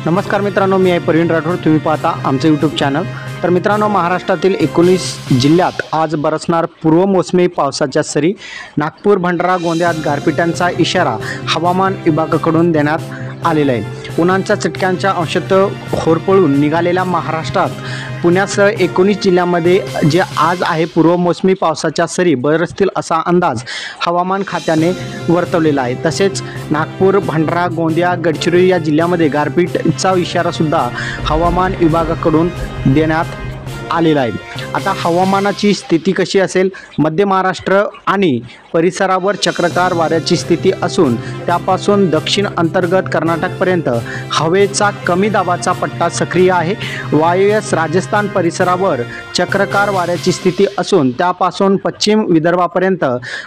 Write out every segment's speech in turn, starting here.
नमस्कार मित्रांनो, मी आहे प्रवीण राठोड। तुम्ही पाहता आमचं यूट्यूब चॅनल। तर मित्रांनो, महाराष्ट्रातील 19 जिल्ह्यात आज बरसणार पूर्व मोसमी पावसाच्या सरी। नागपूर, भंडारा, गोंदियात गारपिटांचा इशारा हवामान विभागाकडून देण्यात आलेला आहे। उन्हाच्या चटक्यांच्या अंशतः होरपळून निघालेल्या महाराष्ट्रात पुण्यासह 19 जिल्ह्यांमध्ये जे आज आहे पूर्व मोसमी पावसाच्या सरी बरसतील असा अंदाज हवामान खात्याने वर्तवलेला आहे। तसेच नागपूर, भंडारा, गोंदिया, गडचिरोली या जिल्ह्यामध्ये गारपीटचा इशारा सुद्धा हवामान विभागाकडून देण्यात आलेला आहे। आता हवामानाची स्थिती कशी असेल? मध्य महाराष्ट्र आणि परिसरावर चक्रकार वाऱ्याची स्थिती असून त्यापासून दक्षिण अंतर्गत कर्नाटकपर्यंत हवेचा कमी दाबाचा पट्टा सक्रिय आहे। वायव्य राजस्थान परिसरावर चक्रकार वाऱ्याची स्थिती असून त्यापासून पश्चिम विदर्भापर्यंत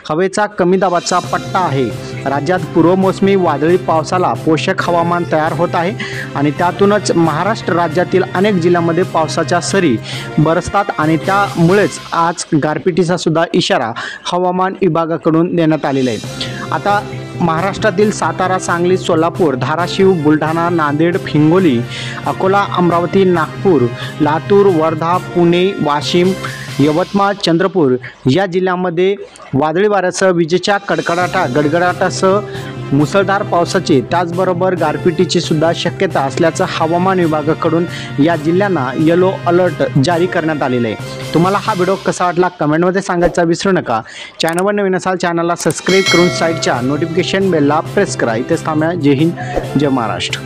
हवेचा कमी दाबाचा पट्टा आहे। राज्यात पूर्व मोसमी वादळी पावसाला पोषक हवामान तयार होत आहे आणि त्यातूनच महाराष्ट्र राज्यातील अनेक जिल्ह्यांमध्ये पावसाच्या सरी बरसतात आणि त्यामुळेच आज गारपिटीचा सुद्धा इशारा हवामान विभागाकडून देण्यात आलेला आहे। आता महाराष्ट्रातील सातारा, सांगली, सोलापूर, धाराशिव, बुलढाणा, नांदेड, हिंगोली, अकोला, अमरावती, नागपूर, लातूर, वर्धा, पुणे, वाशिम, यवतमाळ, चंद्रपूर या जिल्ह्यांमध्ये वादळी वाऱ्यासह विजेच्या गडगडाटासह मुसळधार पावसाची त्याचबरोबर गारपिटीची सुद्धा शक्यता असल्याचं हवामान विभागाकडून या जिल्ह्यांना येलो अलर्ट जारी करण्यात आलेलं आहे। तुम्हाला हा व्हिडिओ कसा वाटला कमेंटमध्ये सांगायचा विसरू नका। चॅनलवर नवीन असाल चॅनलला सबस्क्राईब करून साईडच्या नोटिफिकेशन बेलला प्रेस करा। इथेच थांबा। जय हिंद, जय महाराष्ट्र।